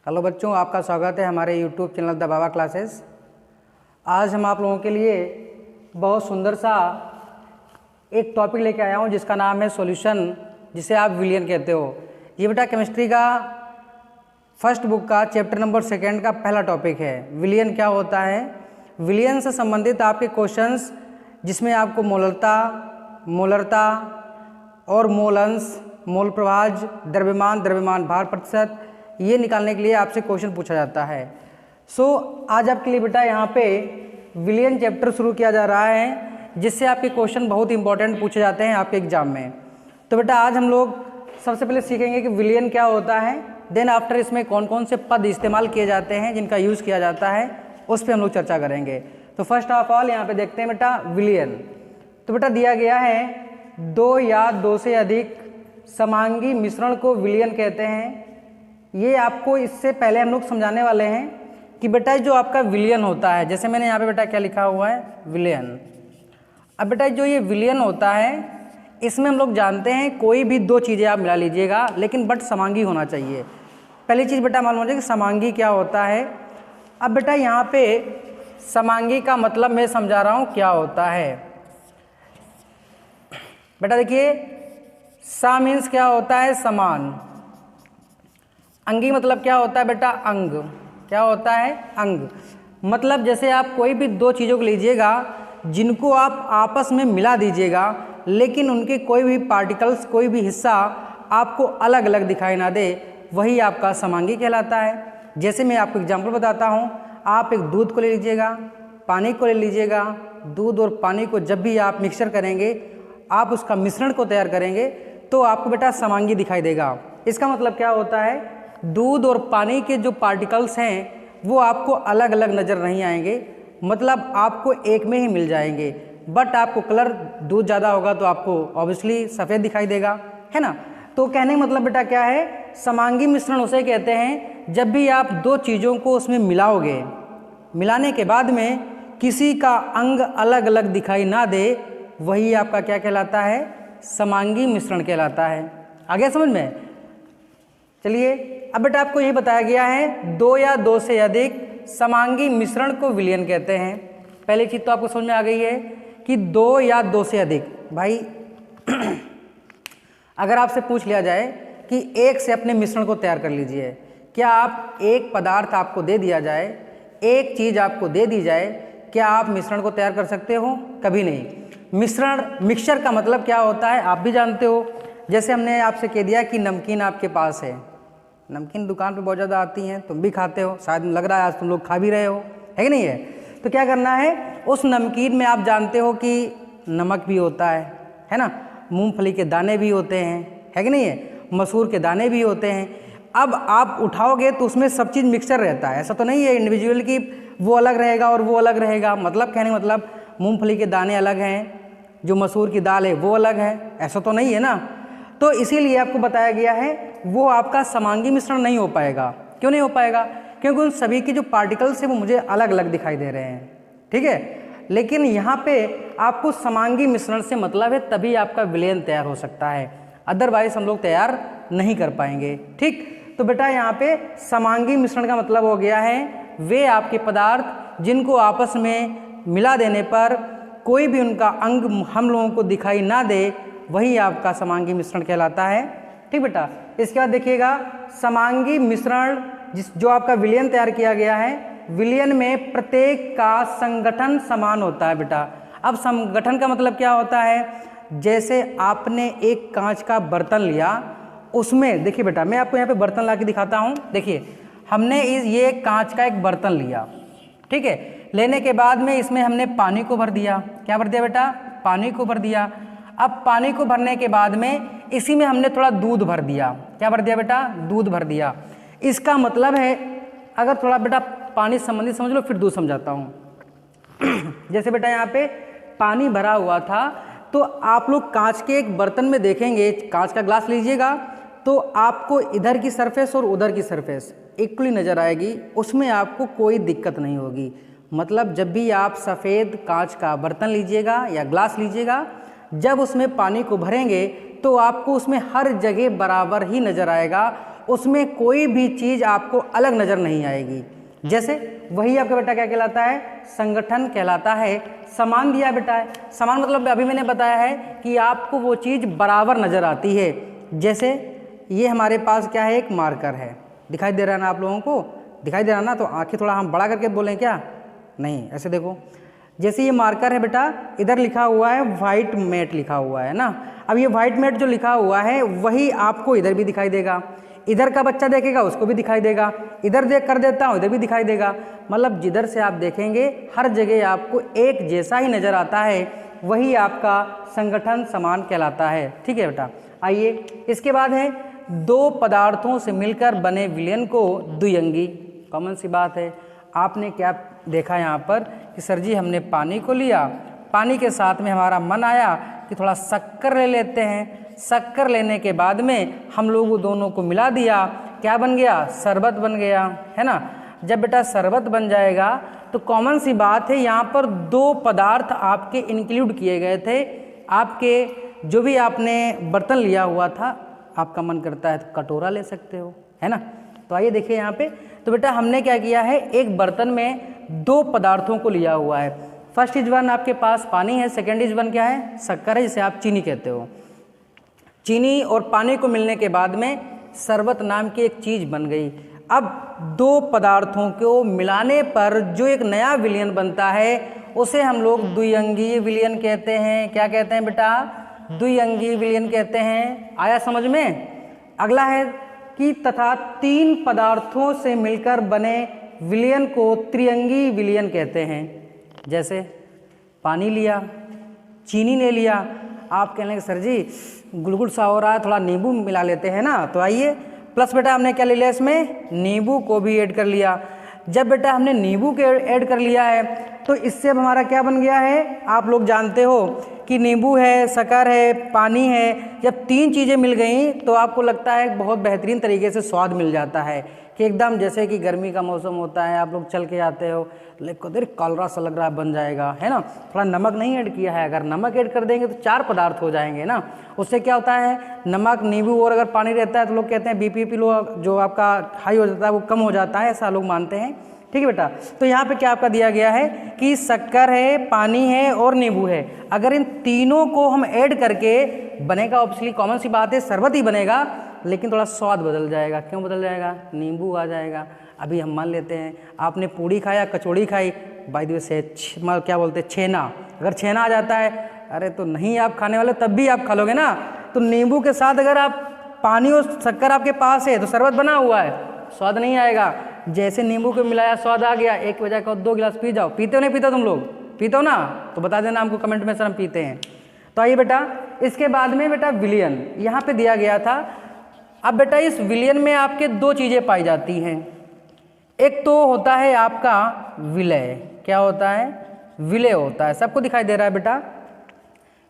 Hello बच्चों, आपका स्वागत है हमारे YouTube channel the Baba classes. आज हम आप लोगों के लिए बहुत सुंदर सा एक टॉपिक लेके आया हूँ जिसका नाम है सॉल्यूशन, जिसे आप विलियन कहते हो। ये बेटा केमिस्ट्री का फर्स्ट बुक का चैप्टर नंबर 2 का पहला टॉपिक है। विलियन क्या होता है, विलियन से संबंधित आपके क्वेश्चंस जिसमें आपको मोलरता और मोल अंश, मोल प्रभाज, द्रव्यमान भार प्रतिशत, ये निकालने के लिए आपसे क्वेश्चन पूछा जाता है। आज आपके लिए बेटा यहाँ पे विलियन चैप्टर शुरू किया जा रहा है, जिससे आपके क्वेश्चन बहुत इंपॉर्टेंट पूछे जाते हैं आपके एग्जाम में। तो बेटा आज हम लोग सबसे पहले सीखेंगे कि विलियन क्या होता है, देन आफ्टर इसमें कौन कौन से पद इस्तेमाल किए जाते हैं जिनका यूज़ किया जाता है, उस पर हम लोग चर्चा करेंगे। तो फर्स्ट ऑफ ऑल यहाँ पे देखते हैं बेटा विलियन। तो बेटा दिया गया है 2 या 2 से अधिक समांगी मिश्रण को विलियन कहते हैं। ये आपको इससे पहले हम लोग समझाने वाले हैं कि बेटा जो आपका विलियन होता है, जैसे मैंने यहाँ पे बेटा क्या लिखा हुआ है, विलियन। अब बेटा जो ये विलियन होता है, इसमें हम लोग जानते हैं कोई भी 2 चीज़ें आप मिला लीजिएगा, लेकिन बट समांगी होना चाहिए। पहली चीज़ बेटा मालूम हो जाए कि समांगी क्या होता है। अब बेटा यहाँ पे समांगी का मतलब मैं समझा रहा हूँ क्या होता है। बेटा देखिए, सा मीन्स क्या होता है, समान। अंगी मतलब क्या होता है बेटा, अंग। क्या होता है, अंग। मतलब जैसे आप कोई भी 2 चीज़ों को लीजिएगा जिनको आप आपस में मिला दीजिएगा, लेकिन उनके कोई भी पार्टिकल्स, कोई भी हिस्सा आपको अलग अलग दिखाई ना दे, वही आपका समांगी कहलाता है। जैसे मैं आपको एग्जांपल बताता हूँ, आप एक दूध को ले लीजिएगा, पानी को ले लीजिएगा। दूध और पानी को जब भी आप मिक्सचर करेंगे, आप उसका मिश्रण को तैयार करेंगे, तो आपको बेटा समांगी दिखाई देगा। इसका मतलब क्या होता है, दूध और पानी के जो पार्टिकल्स हैं वो आपको अलग अलग नज़र नहीं आएंगे, मतलब आपको एक में ही मिल जाएंगे। बट आपको कलर, दूध ज़्यादा होगा तो आपको ऑब्वियसली सफ़ेद दिखाई देगा, है ना। तो कहने का मतलब बेटा क्या है, समांगी मिश्रण उसे कहते हैं जब भी आप 2 चीज़ों को उसमें मिलाओगे, मिलाने के बाद में किसी का अंग अलग अलग दिखाई ना दे, वही आपका क्या कहलाता है, समांगी मिश्रण कहलाता है। आगे समझ में। चलिए अब बेटा आपको यही बताया गया है 2 या 2 से अधिक समांगी मिश्रण को विलियन कहते हैं। पहली चीज़ तो आपको समझ में आ गई है कि 2 या 2 से अधिक। भाई अगर आपसे पूछ लिया जाए कि एक से अपने मिश्रण को तैयार कर लीजिए, क्या आप एक पदार्थ आपको दे दिया जाए, एक चीज़ आपको दे दी जाए, क्या आप मिश्रण को तैयार कर सकते हो? कभी नहीं। मिक्सचर का मतलब क्या होता है आप भी जानते हो। जैसे हमने आपसे कह दिया कि नमकीन आपके पास है, नमकीन दुकान पे बहुत ज़्यादा आती हैं, तुम भी खाते हो, शायद लग रहा है आज तुम लोग खा भी रहे हो, है कि नहीं है। तो क्या करना है, उस नमकीन में आप जानते हो कि नमक भी होता है ना, मूंगफली के दाने भी होते हैं, है कि नहीं है, मसूर के दाने भी होते हैं। अब आप उठाओगे तो उसमें सब चीज़ मिक्सचर रहता है, ऐसा तो नहीं है इंडिविजुअल की वो अलग रहेगा और वो अलग रहेगा। मतलब कहने मतलब मूँगफली के दाने अलग हैं, जो मसूर की दाल है वो अलग है, ऐसा तो नहीं है ना। तो इसीलिए आपको बताया गया है वो आपका समांगी मिश्रण नहीं हो पाएगा। क्यों नहीं हो पाएगा? क्योंकि उन सभी के जो पार्टिकल्स हैं वो मुझे अलग अलग दिखाई दे रहे हैं, ठीक है। लेकिन यहाँ पे आपको समांगी मिश्रण से मतलब है, तभी आपका विलयन तैयार हो सकता है, अदरवाइज हम लोग तैयार नहीं कर पाएंगे, ठीक। तो बेटा यहाँ पे समांगी मिश्रण का मतलब हो गया है वे आपके पदार्थ जिनको आपस में मिला देने पर कोई भी उनका अंग हम लोगों को दिखाई ना दे, वही आपका समांगी मिश्रण कहलाता है, ठीक बेटा। इसके बाद देखिएगा, समांगी मिश्रण जो आपका विलयन तैयार किया गया है, विलयन में प्रत्येक का संगठन समान होता है बेटा। अब संगठन का मतलब क्या होता है, जैसे आपने एक कांच का बर्तन लिया, उसमें देखिए बेटा मैं आपको यहाँ पे बर्तन ला के दिखाता हूँ। देखिए हमने ये कांच का एक बर्तन लिया, ठीक है। लेने के बाद में इसमें हमने पानी को भर दिया। क्या भर दिया बेटा? पानी को भर दिया। अब पानी को भरने के बाद में इसी में हमने थोड़ा दूध भर दिया। क्या भर दिया बेटा? दूध भर दिया। इसका मतलब है, अगर थोड़ा बेटा पानी संबंधी समझ लो फिर दूध समझाता हूँ। जैसे बेटा यहाँ पे पानी भरा हुआ था, तो आप लोग कांच के एक बर्तन में देखेंगे, कांच का ग्लास लीजिएगा तो आपको इधर की सरफेस और उधर की सरफेस इक्वली नज़र आएगी, उसमें आपको कोई दिक्कत नहीं होगी। मतलब जब भी आप सफ़ेद कांच का बर्तन लीजिएगा या ग्लास लीजिएगा, जब उसमें पानी को भरेंगे तो आपको उसमें हर जगह बराबर ही नज़र आएगा उसमें कोई भी चीज़ आपको अलग नज़र नहीं आएगी। जैसे वही आपका बेटा क्या कहलाता है, संगठन कहलाता है। समान दिया बेटा है, समान मतलब अभी मैंने बताया है कि आपको वो चीज़ बराबर नज़र आती है। जैसे ये हमारे पास क्या है, एक मार्कर है, दिखाई दे रहा है ना आप लोगों को, दिखाई दे रहा ना, तो आंखें थोड़ा हम बड़ा करके बोलें क्या, नहीं ऐसे देखो, जैसे ये मार्कर है बेटा, इधर लिखा हुआ है वाइट मैट लिखा हुआ है ना। अब ये वाइट मैट जो लिखा हुआ है वही आपको इधर भी दिखाई देगा, इधर का बच्चा देखेगा उसको भी दिखाई देगा, इधर देख कर देता हूँ इधर भी दिखाई देगा। मतलब जिधर से आप देखेंगे हर जगह आपको एक जैसा ही नज़र आता है, वही आपका संगठन समान कहलाता है। ठीक है बेटा, आइए इसके बाद है दो पदार्थों से मिलकर बने विलयन को द्विअंगी। कॉमन सी बात है, आपने क्या देखा यहाँ पर कि सर जी हमने पानी को लिया, पानी के साथ में हमारा मन आया कि थोड़ा शक्कर ले लेते हैं, शक्कर लेने के बाद में हम लोग वो दोनों को मिला दिया, क्या बन गया, शरबत बन गया, है ना। जब बेटा शरबत बन जाएगा तो कॉमन सी बात है यहाँ पर दो पदार्थ आपके इंक्लूड किए गए थे। आपके जो भी आपने बर्तन लिया हुआ था, आपका मन करता है तो कटोरा ले सकते हो, है ना। तो आइए देखिए यहाँ पे, तो बेटा हमने क्या किया है, एक बर्तन में दो पदार्थों को लिया हुआ है। फर्स्ट इज वन आपके पास पानी है, सेकेंड इज वन क्या है, शक्कर है, जिसे आप चीनी कहते हो। चीनी और पानी को मिलने के बाद में शरबत नाम की एक चीज़ बन गई। अब दो पदार्थों को मिलाने पर जो एक नया विलयन बनता है उसे हम लोग द्विअंगीय विलयन कहते हैं। क्या कहते हैं बेटा, द्विअंगीय विलयन कहते हैं। आया समझ में। अगला है कि तथा तीन पदार्थों से मिलकर बने विलयन को त्रिअंगीय विलयन कहते हैं। जैसे पानी लिया, चीनी ले लिया, आप कह लेंगे सर जी गुलगुल सा हो रहा है, थोड़ा नींबू मिला लेते हैं ना, तो आइए प्लस बेटा हमने क्या ले लिया, इसमें नींबू को भी ऐड कर लिया। जब बेटा हमने नींबू के ऐड कर लिया है तो इससे अब हमारा क्या बन गया है, आप लोग जानते हो कि नींबू है, शक्कर है, पानी है। जब तीन चीज़ें मिल गई तो आपको लगता है बहुत बेहतरीन तरीके से स्वाद मिल जाता है कि एकदम जैसे कि गर्मी का मौसम होता है, आप लोग चल के आते हो, लेकिन देर कलरा सा लग रहा है, बन जाएगा, है ना। थोड़ा नमक नहीं ऐड किया है, अगर नमक ऐड कर देंगे तो चार पदार्थ हो जाएंगे ना। उससे क्या होता है, नमक, नींबू और अगर पानी रहता है तो लोग कहते हैं बीपी लो जो आपका हाई हो जाता है वो कम हो जाता है, ऐसा लोग मानते हैं। ठीक है बेटा, तो यहाँ पे क्या आपका दिया गया है कि शक्कर है, पानी है और नींबू है। अगर इन तीनों को हम ऐड करके बनेगा, ऑब्वियसली कॉमन सी बात है शरबत ही बनेगा, लेकिन थोड़ा स्वाद बदल जाएगा। क्यों बदल जाएगा, नींबू आ जाएगा। अभी हम मान लेते हैं आपने पूड़ी खाया, कचौड़ी खाई, बाय द वे से क्या बोलते हैं छेना, अगर छेना आ जाता है, अरे तो नहीं आप खाने वाले तब भी आप खा लोगे ना। तो नींबू के साथ अगर आप पानी और शक्कर आपके पास है तो शरबत बना हुआ है, स्वाद नहीं आएगा। जैसे नींबू को मिलाया स्वाद आ गया, एक वजह का 2 गिलास पी जाओ। पीते हो नहीं पीते तुम लोग, पीते हो ना, तो बता देना हमको कमेंट में, सर हम पीते हैं। तो आइए बेटा इसके बाद में बेटा विलयन यहाँ पे दिया गया था। अब बेटा इस विलयन में आपके दो चीज़ें पाई जाती हैं। एक तो होता है आपका विलय, क्या होता है, विलय होता है, सबको दिखाई दे रहा है बेटा।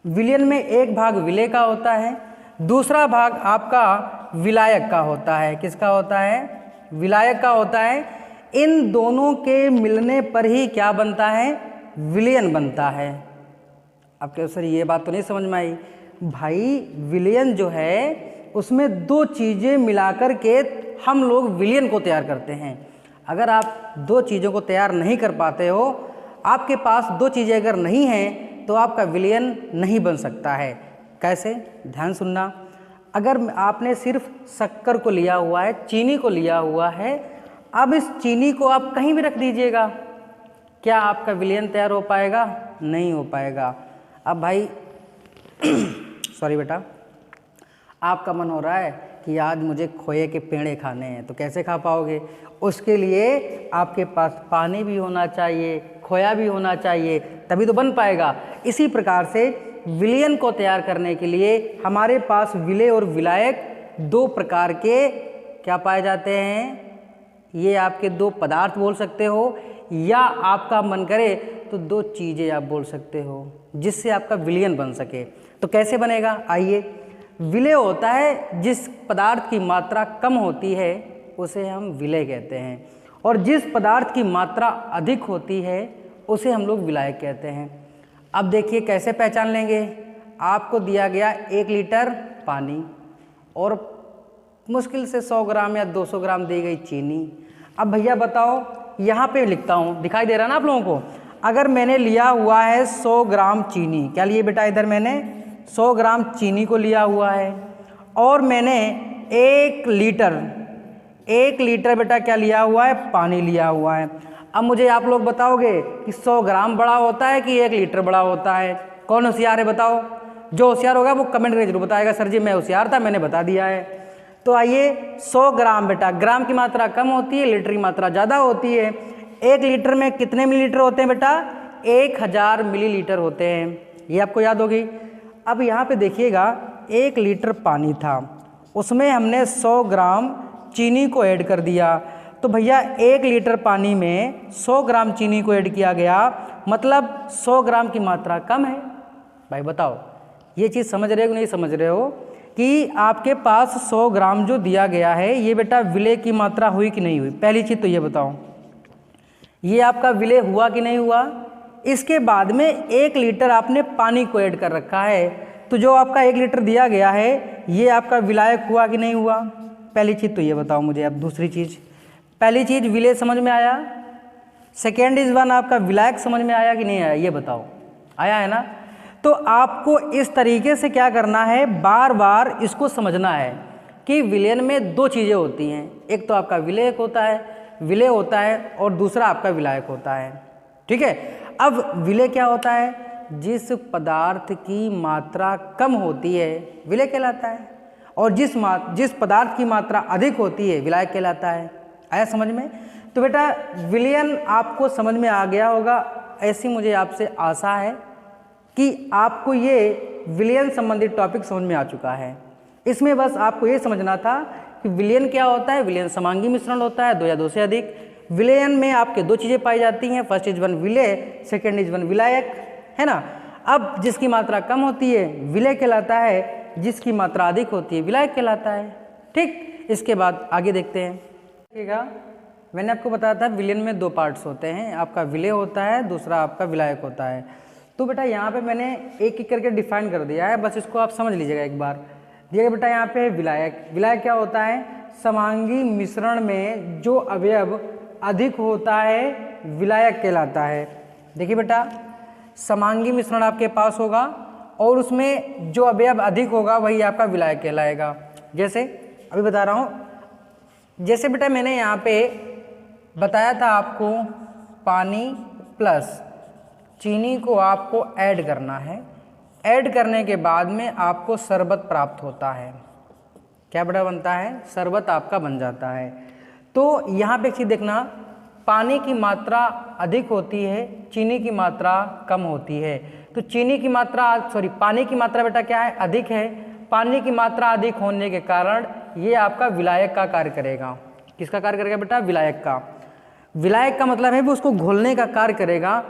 विलयन में एक भाग विलय का होता है, दूसरा भाग आपका विलायक का होता है। किसका होता है, विलायक का होता है। इन दोनों के मिलने पर ही क्या बनता है, विलयन बनता है। अब क्या सर ये बात तो नहीं समझ में आई भाई, विलयन जो है उसमें दो चीज़ें मिलाकर के हम लोग विलयन को तैयार करते हैं। अगर आप दो चीज़ों को तैयार नहीं कर पाते हो, आपके पास दो चीज़ें अगर नहीं हैं तो आपका विलयन नहीं बन सकता है। कैसे, ध्यान सुनना। अगर आपने सिर्फ शक्कर को लिया हुआ है, चीनी को लिया हुआ है, अब इस चीनी को आप कहीं भी रख दीजिएगा, क्या आपका विलयन तैयार हो पाएगा, नहीं हो पाएगा। अब भाई सॉरी बेटा, आपका मन हो रहा है कि आज मुझे खोए के पेड़े खाने हैं, तो कैसे खा पाओगे, उसके लिए आपके पास पानी भी होना चाहिए, खोया भी होना चाहिए, तभी तो बन पाएगा। इसी प्रकार से विलयन को तैयार करने के लिए हमारे पास विलय और विलायक दो प्रकार के क्या पाए जाते हैं। ये आपके दो पदार्थ बोल सकते हो, या आपका मन करे तो दो चीज़ें आप बोल सकते हो, जिससे आपका विलयन बन सके। तो कैसे बनेगा, आइए। विलय होता है जिस पदार्थ की मात्रा कम होती है उसे हम विलय कहते हैं, और जिस पदार्थ की मात्रा अधिक होती है उसे हम लोग विलायक कहते हैं। अब देखिए कैसे पहचान लेंगे। आपको दिया गया 1 लीटर पानी और मुश्किल से 100 ग्राम या 200 ग्राम दी गई चीनी। अब भैया बताओ, यहाँ पे लिखता हूँ, दिखाई दे रहा है ना आप लोगों को। अगर मैंने लिया हुआ है 100 ग्राम चीनी, क्या लिए बेटा, इधर मैंने 100 ग्राम चीनी को लिया हुआ है, और मैंने 1 लीटर बेटा क्या लिया हुआ है, पानी लिया हुआ है। अब मुझे आप लोग बताओगे कि 100 ग्राम बड़ा होता है कि 1 लीटर बड़ा होता है? कौन होशियार है बताओ? जो होशियार होगा वो कमेंट करके जरूर बताएगा, सर जी मैं होशियार था, मैंने बता दिया है। तो आइए, 100 ग्राम बेटा, ग्राम की मात्रा कम होती है, लीटर की मात्रा ज़्यादा होती है। 1 लीटर में कितने मिलीलीटर होते हैं बेटा? 1000 मिलीलीटर होते हैं, ये आपको याद होगी। अब यहाँ पे देखिएगा, 1 लीटर पानी था, उसमें हमने 100 ग्राम चीनी को ऐड कर दिया। तो भैया 1 लीटर पानी में 100 ग्राम चीनी को ऐड किया गया, मतलब 100 ग्राम की मात्रा कम है। भाई बताओ, ये चीज़ समझ रहे हो कि नहीं समझ रहे हो कि आपके पास 100 ग्राम जो दिया गया है, ये बेटा विलय की मात्रा हुई कि नहीं हुई? पहली चीज़ तो ये बताओ, ये आपका विलय हुआ कि नहीं हुआ? इसके बाद में 1 लीटर आपने पानी को ऐड कर रखा है, तो जो आपका 1 लीटर दिया गया है, ये आपका विलायक हुआ कि नहीं हुआ? पहली चीज़ तो ये बताओ मुझे। अब दूसरी चीज़, पहली चीज़ विलय समझ में आया, सेकेंड इज वन आपका विलायक समझ में आया कि नहीं आया? ये बताओ, आया है ना? तो आपको इस तरीके से क्या करना है, बार बार इसको समझना है कि विलयन में 2 चीज़ें होती हैं, एक तो आपका विलयक होता है, विलय होता है, और दूसरा आपका विलायक होता है। ठीक है। अब विलय क्या होता है? जिस पदार्थ की मात्रा कम होती है विलय कहलाता है, और जिस पदार्थ की मात्रा अधिक होती है विलायक कहलाता है। आया समझ में? तो बेटा विलयन आपको समझ में आ गया होगा, ऐसी मुझे आपसे आशा है कि आपको ये विलयन संबंधित टॉपिक समझ में आ चुका है। इसमें बस आपको ये समझना था कि विलयन क्या होता है। विलयन समांगी मिश्रण होता है, 2 या 2 से अधिक। विलयन में आपके 2 चीज़ें पाई जाती हैं, फर्स्ट इज वन विलय, सेकेंड इज वन विलायक, है ना। अब जिसकी मात्रा कम होती है विलय कहलाता है, जिसकी मात्रा अधिक होती है विलायक कहलाता है। ठीक, इसके बाद आगे देखते हैं। देखिएगा, मैंने आपको बताया था विलयन में 2 पार्ट्स होते हैं, आपका विलय होता है, दूसरा आपका विलायक होता है। तो बेटा यहाँ पे मैंने एक एक करके डिफाइन कर दिया है, बस इसको आप समझ लीजिएगा एक बार। देखिए बेटा, यहाँ पे विलायक, विलायक क्या होता है? समांगी मिश्रण में जो अवयव अधिक होता है विलायक कहलाता है। देखिए बेटा, समांगी मिश्रण आपके पास होगा और उसमें जो अवयव अधिक होगा वही आपका विलायक कहलाएगा। जैसे अभी बता रहा हूँ, जैसे बेटा मैंने यहाँ पे बताया था आपको, पानी प्लस चीनी को आपको ऐड करना है, ऐड करने के बाद में आपको शरबत प्राप्त होता है। क्या बेटा बनता है? शरबत आपका बन जाता है। तो यहाँ पे एक चीज़ देखना, पानी की मात्रा अधिक होती है, चीनी की मात्रा कम होती है। तो चीनी की मात्रा पानी की मात्रा बेटा क्या है? अधिक है। पानी की मात्रा अधिक होने के कारण ये आपका विलायक का कार्य करेगा। किसका कार्य करेगा बेटा? विलायक का। विलायक का मतलब है वो उसको घोलने का कार्य करेगा।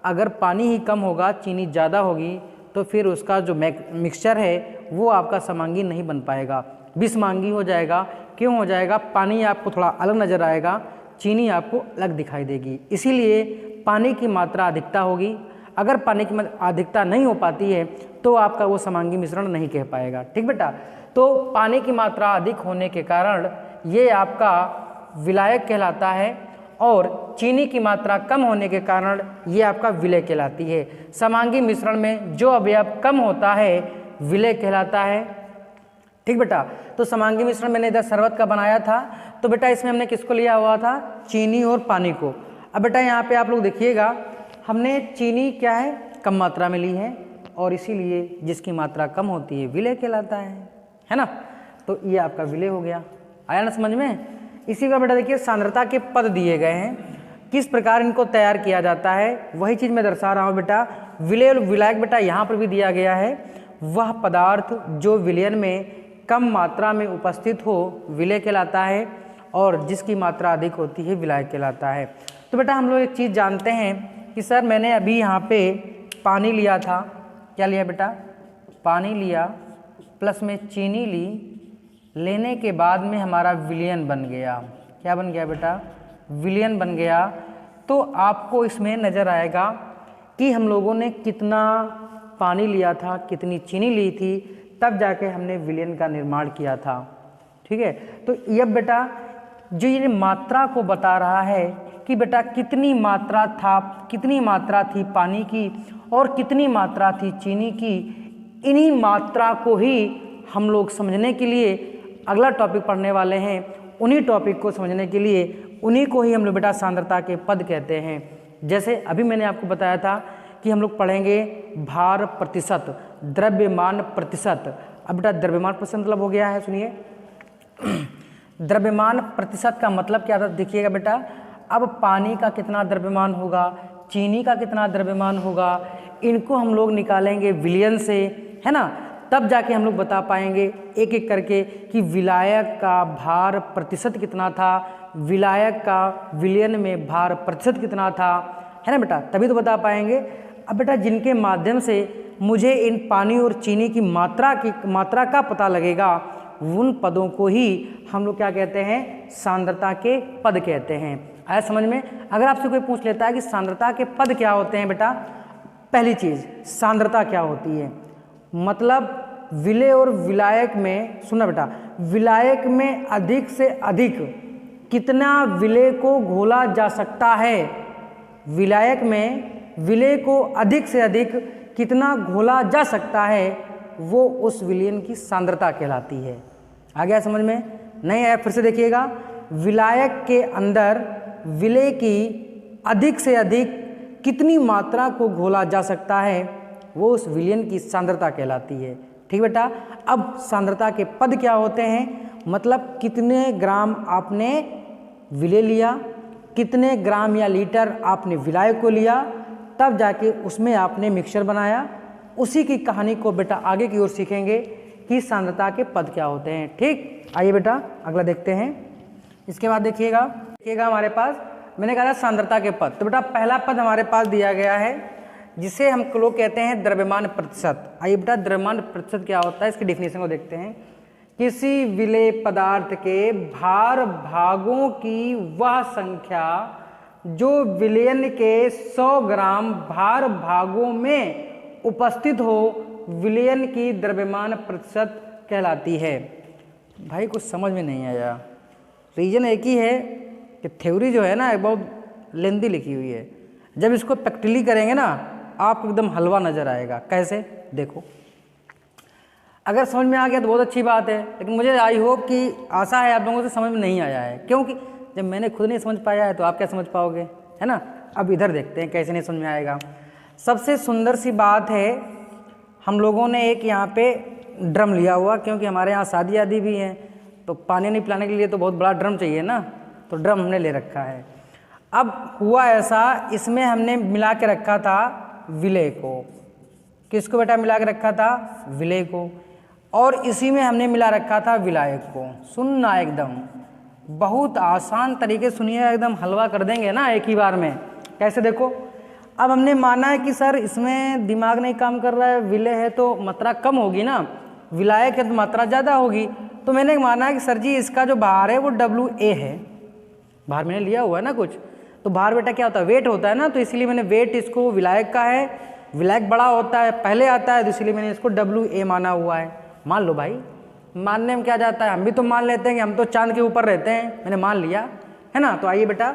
अगर पानी ही कम होगा, चीनी ज़्यादा होगी, तो फिर उसका जो मिक्सचर है वो आपका समांगी नहीं बन पाएगा, विसमांगी हो जाएगा। क्यों हो जाएगा? पानी आपको थोड़ा अलग नज़र आएगा, चीनी आपको अलग दिखाई देगी। इसीलिए पानी की मात्रा अधिकता होगी। अगर पानी की अधिकता नहीं हो पाती है तो आपका वो समांगी मिश्रण नहीं कह पाएगा। ठीक बेटा, तो पानी की मात्रा अधिक होने के कारण ये आपका विलायक कहलाता है, और चीनी की मात्रा कम होने के कारण ये आपका विलय कहलाती है। समांगी मिश्रण में जो अवयव कम होता है विलय कहलाता है। ठीक बेटा, तो समांगी मिश्रण मैंने इधर शरबत का बनाया था, तो बेटा इसमें हमने किसको लिया हुआ था? चीनी और पानी को। अब बेटा यहाँ पे आप लोग देखिएगा, हमने चीनी क्या है? कम मात्रा में ली है, और इसीलिए जिसकी मात्रा कम होती है विलय कहलाता है ना। तो ये आपका विलय हो गया। आया ना समझ में? इसी का बेटा देखिए, सांद्रता के पद दिए गए हैं, किस प्रकार इनको तैयार किया जाता है वही चीज़ मैं दर्शा रहा हूँ बेटा। विलय और विलायक बेटा यहाँ पर भी दिया गया है। वह पदार्थ जो विलयन में कम मात्रा में उपस्थित हो विलय कहलाता है, और जिसकी मात्रा अधिक होती है विलायक कहलाता है। तो बेटा हम लोग एक चीज़ जानते हैं कि सर मैंने अभी यहाँ पे पानी लिया था, क्या लिया बेटा? पानी लिया, प्लस में चीनी ली, लेने के बाद में हमारा विलयन बन गया। क्या बन गया बेटा? विलयन बन गया। तो आपको इसमें नज़र आएगा कि हम लोगों ने कितना पानी लिया था, कितनी चीनी ली थी, तब जाके हमने विलयन का निर्माण किया था। ठीक ठीक है। तो यह बेटा जो ये मात्रा को बता रहा है कि बेटा कितनी मात्रा थी पानी की और कितनी मात्रा थी चीनी की, इन्हीं मात्रा को ही हम लोग समझने के लिए अगला टॉपिक पढ़ने वाले हैं। उन्हीं टॉपिक को समझने के लिए उन्हीं को ही हम लोग बेटा सांद्रता के पद कहते हैं। जैसे अभी मैंने आपको बताया था कि हम लोग पढ़ेंगे भार प्रतिशत, द्रव्यमान प्रतिशत। अब बेटा द्रव्यमान प्रतिशत मतलब हो गया है, सुनिए द्रव्यमान प्रतिशत का मतलब क्या था, देखिएगा बेटा। अब पानी का कितना द्रव्यमान होगा, चीनी का कितना द्रव्यमान होगा, इनको हम लोग निकालेंगे विलयन से, है ना। तब जाके हम लोग बता पाएंगे एक एक करके कि विलायक का भार प्रतिशत कितना था, विलायक का विलयन में भार प्रतिशत कितना था, है ना बेटा, तभी तो बता पाएंगे। अब बेटा जिनके माध्यम से मुझे इन पानी और चीनी की मात्रा का पता लगेगा, उन पदों को ही हम लोग क्या कहते हैं, सांद्रता के पद कहते हैं। आया समझ में। अगर आपसे कोई पूछ लेता है कि सांद्रता के पद क्या होते हैं बेटा, पहली चीज़ सांद्रता क्या होती है, मतलब विलेय और विलायक में, सुना बेटा, विलायक में अधिक से अधिक कितना विलेय को घोला जा सकता है, विलायक में विलेय को अधिक से अधिक कितना घोला जा सकता है, वो उस विलयन की सांद्रता कहलाती है। आ गया समझ में, नहीं आया फिर से देखिएगा। विलायक के अंदर विलेय की अधिक से अधिक कितनी मात्रा को घोला जा सकता है, वो उस विलयन की सांद्रता कहलाती है। ठीक बेटा। अब सांद्रता के पद क्या होते हैं, मतलब कितने ग्राम आपने विलेय लिया, कितने ग्राम या लीटर आपने विलायक को लिया, तब जाके उसमें आपने मिक्सचर बनाया। उसी की कहानी को बेटा आगे की ओर सीखेंगे कि सांद्रता के पद क्या होते हैं। ठीक, आइए बेटा अगला देखते हैं। इसके बाद देखिएगा हमारे पास मैंने कहा था सांद्रता के पद। तो बेटा पहला पद हमारे पास दिया गया है जिसे हम लोग कहते हैं द्रव्यमान प्रतिशत। आइए बेटा द्रव्यमान प्रतिशत क्या होता है, इसकी डिफिनेशन को देखते हैं। किसी विलेय पदार्थ के भार भागों की वह संख्या जो विलयन के 100 ग्राम भार भागों में उपस्थित हो, विलयन की द्रव्यमान प्रतिशत कहलाती है। भाई कुछ समझ में नहीं आया। रीजन एक ही है कि थ्योरी जो है ना बहुत लेंदी लिखी हुई है, जब इसको प्रैक्टिकली करेंगे ना आपको एकदम हलवा नज़र आएगा। कैसे, देखो अगर समझ में आ गया तो बहुत अच्छी बात है, लेकिन मुझे आई होप कि आशा है आप लोगों से समझ में नहीं आया है, क्योंकि जब मैंने खुद नहीं समझ पाया है तो आप क्या समझ पाओगे, है ना। अब इधर देखते हैं कैसे नहीं समझ में आएगा। सबसे सुंदर सी बात है, हम लोगों ने एक यहाँ पे ड्रम लिया हुआ, क्योंकि हमारे यहाँ शादी आदि भी है तो पानी नहीं पिलाने के लिए तो बहुत बड़ा ड्रम चाहिए ना, तो ड्रम हमने ले रखा है। अब हुआ ऐसा, इसमें हमने मिला के रखा था विलेय को। किसको बेटा मिला के रखा था, विलेय को, और इसी में हमने मिला रखा था विलायक को। सुनना एकदम बहुत आसान तरीके सुनिए, एकदम हलवा कर देंगे ना एक ही बार में। कैसे, देखो अब हमने माना है कि सर इसमें दिमाग नहीं काम कर रहा है, विलेय है तो मात्रा कम होगी ना, विलायक है तो मात्रा ज़्यादा होगी। तो मैंने माना है कि सर जी इसका जो भार है वो WA है, भार मैंने लिया हुआ है ना कुछ, तो भार बेटा क्या होता है, वेट होता है ना, तो इसलिए मैंने वेट इसको विलायक का है, विलायक बड़ा होता है पहले आता है, तो इसलिए मैंने इसको WA माना हुआ है। मान लो भाई, मानने में क्या जाता है, हम भी तो मान लेते हैं कि हम तो चांद के ऊपर रहते हैं, मैंने मान लिया है ना। तो आइए बेटा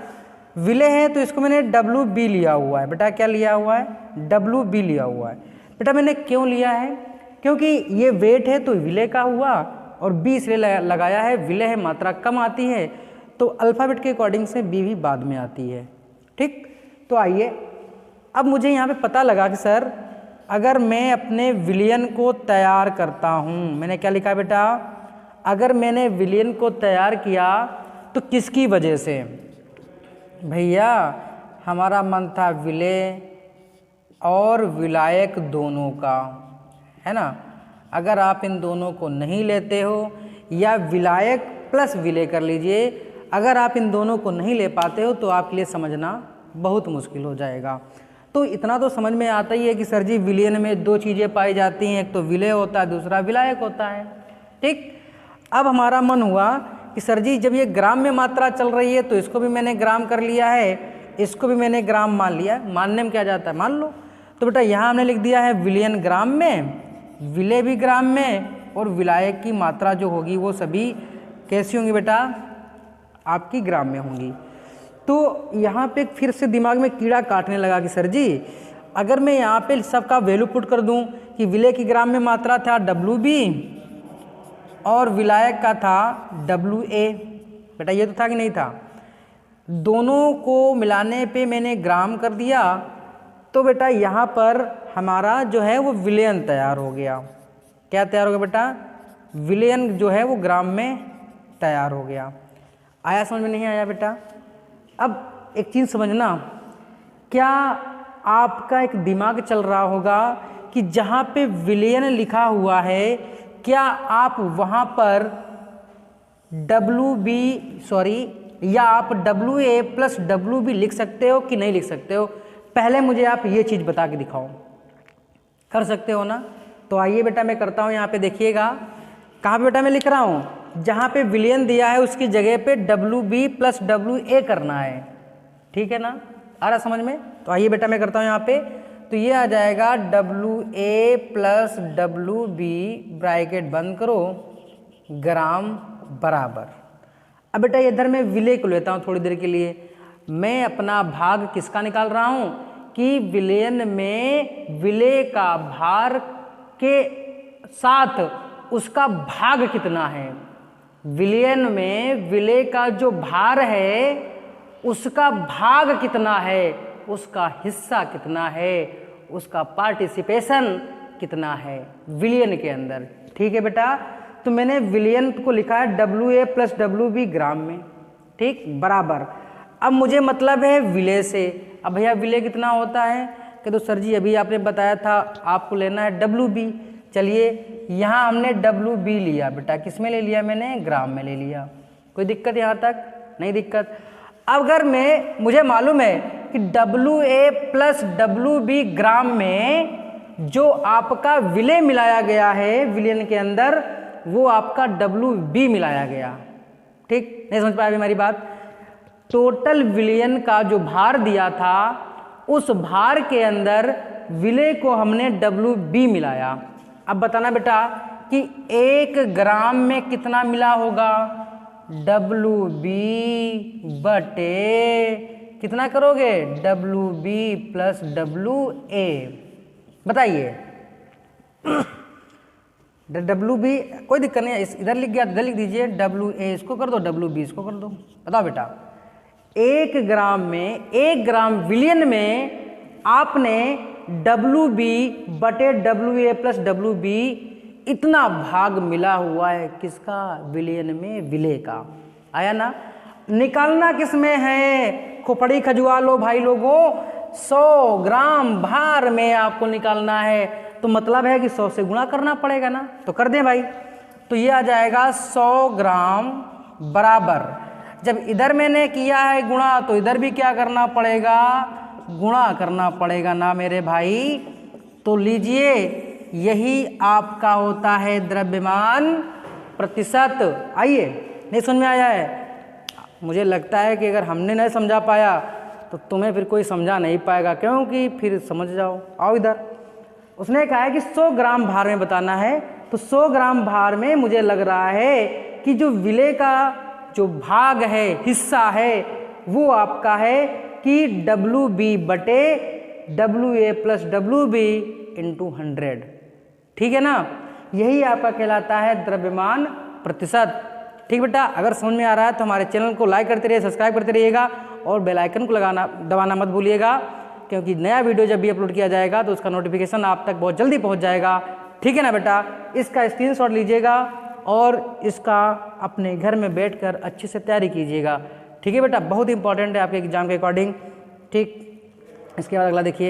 विलेय है तो इसको मैंने WB लिया हुआ है। बेटा क्या लिया हुआ है, WB लिया हुआ है। बेटा मैंने क्यों लिया है, क्योंकि ये वेट है तो विलेय का हुआ, और B इसलिए लगाया है, विलेय है मात्रा कम आती है, तो अल्फ़ाबेट के अकॉर्डिंग से B भी बाद में आती है। ठीक, तो आइए अब मुझे यहाँ पे पता लगा कि सर अगर मैं अपने विलयन को तैयार करता हूँ, मैंने क्या लिखा बेटा, अगर मैंने विलयन को तैयार किया तो किसकी वजह से, भैया हमारा मन था विलेय और विलायक दोनों का, है ना। अगर आप इन दोनों को नहीं लेते हो, या विलायक प्लस विलेय कर लीजिए, अगर आप इन दोनों को नहीं ले पाते हो तो आपके लिए समझना बहुत मुश्किल हो जाएगा। तो इतना तो समझ में आता ही है कि सर जी विलयन में दो चीज़ें पाई जाती हैं, एक तो विलेय होता है, दूसरा विलायक होता है। ठीक, अब हमारा मन हुआ कि सर जी जब ये ग्राम में मात्रा चल रही है तो इसको भी मैंने ग्राम कर लिया है, इसको भी मैंने ग्राम मान लिया, मानने में क्या जाता है, मान लो। तो बेटा यहाँ हमने लिख दिया है विलयन ग्राम में, विलेय भी ग्राम में, और विलायक की मात्रा जो होगी वो सभी कैसी होंगी बेटा? आपकी ग्राम में होंगी। तो यहाँ पे फिर से दिमाग में कीड़ा काटने लगा कि सर जी अगर मैं यहाँ पे सबका वैल्यू पुट कर दूँ कि विलय की ग्राम में मात्रा था WB और विलायक का था WA, बेटा ये तो था कि नहीं था? दोनों को मिलाने पे मैंने ग्राम कर दिया, तो बेटा यहाँ पर हमारा जो है वो विलयन तैयार हो गया। क्या तैयार हो गया बेटा? विलयन जो है वो ग्राम में तैयार हो गया। आया समझ में? नहीं आया बेटा? अब एक चीज़ समझना, क्या आपका एक दिमाग चल रहा होगा कि जहाँ पे विलयन लिखा हुआ है क्या आप वहाँ पर या आप WA प्लस WB लिख सकते हो कि नहीं लिख सकते हो? पहले मुझे आप ये चीज़ बता के दिखाओ। कर सकते हो ना? तो आइए बेटा मैं करता हूँ। यहाँ पे देखिएगा, कहाँ पे बेटा मैं लिख रहा हूँ? जहाँ पे विलयन दिया है उसकी जगह पे WB प्लस WA करना है। ठीक है ना? आ रहा समझ में? तो आइए बेटा मैं करता हूँ यहाँ पे। तो ये आ जाएगा WA प्लस WB ब्रैकेट बंद करो ग्राम बराबर। अब बेटा इधर मैं विलय को लेता हूँ थोड़ी देर के लिए। मैं अपना भाग किसका निकाल रहा हूँ कि विलयन में विलय का भार के साथ उसका भाग कितना है। विलयन में विलय का जो भार है उसका भाग कितना है, उसका हिस्सा कितना है, उसका पार्टिसिपेशन कितना है विलयन के अंदर। ठीक है बेटा? तो मैंने विलयन को लिखा है WA प्लस WB ग्राम में। ठीक, बराबर। अब मुझे मतलब है विलय से। अब भैया विलय कितना होता है? कि तो सर जी अभी आपने बताया था आपको लेना है WB। चलिए यहाँ हमने WB लिया बेटा, किस में ले लिया मैंने? ग्राम में ले लिया। कोई दिक्कत यहाँ तक? नहीं दिक्कत। अगर मुझे मालूम है कि WA प्लस WB ग्राम में जो आपका विलय मिलाया गया है विलयन के अंदर वो आपका WB मिलाया गया। ठीक, नहीं समझ पाया अभी हमारी बात? टोटल विलयन का जो भार दिया था उस भार के अंदर विलय को हमने WB मिलाया। अब बताना बेटा कि 1 ग्राम में कितना मिला होगा? WB बटे कितना करोगे? WB plus WA। बताइए। WB कोई दिक्कत नहीं है, इधर लिख गया इधर लिख दीजिए। WA इसको कर दो, WB इसको कर दो। बताओ बेटा 1 ग्राम में 1 ग्राम विलयन में आपने WB बटे WA प्लस WB इतना भाग मिला हुआ है किसका? विलयन में विलय का। आया ना? निकालना किस में है? खोपड़ी खजुआ लो भाई लोगों। 100 ग्राम भार में आपको निकालना है, तो मतलब है कि 100 से गुणा करना पड़ेगा ना। तो कर दें भाई। तो ये आ जाएगा 100 ग्राम बराबर, जब इधर मैंने किया है गुणा तो इधर भी क्या करना पड़ेगा? गुणा करना पड़ेगा ना मेरे भाई। तो लीजिए यही आपका होता है द्रव्यमान प्रतिशत। आइए, नहीं समझ में आया है? मुझे लगता है कि अगर हमने नहीं समझा पाया तो तुम्हें फिर कोई समझा नहीं पाएगा, क्योंकि फिर समझ जाओ। आओ इधर। उसने कहा है कि 100 ग्राम भार में बताना है, तो 100 ग्राम भार में मुझे लग रहा है कि जो विलय का जो भाग है, हिस्सा है, वो आपका है कि WB बटे WA प्लस WB इंटू 100। ठीक है ना? यही आपका कहलाता है द्रव्यमान प्रतिशत। ठीक बेटा? अगर समझ में आ रहा है तो हमारे चैनल को लाइक करते रहिए, सब्सक्राइब करते रहिएगा और बेल आइकन को दबाना मत भूलिएगा, क्योंकि नया वीडियो जब भी अपलोड किया जाएगा तो उसका नोटिफिकेशन आप तक बहुत जल्दी पहुंच जाएगा। ठीक है ना बेटा? इसका स्क्रीनशॉट लीजिएगा और इसका अपने घर में बैठकर अच्छे से तैयारी कीजिएगा। ठीक है बेटा? बहुत इंपॉर्टेंट है आपके एग्जाम के अकॉर्डिंग। ठीक, इसके बाद अगला देखिए।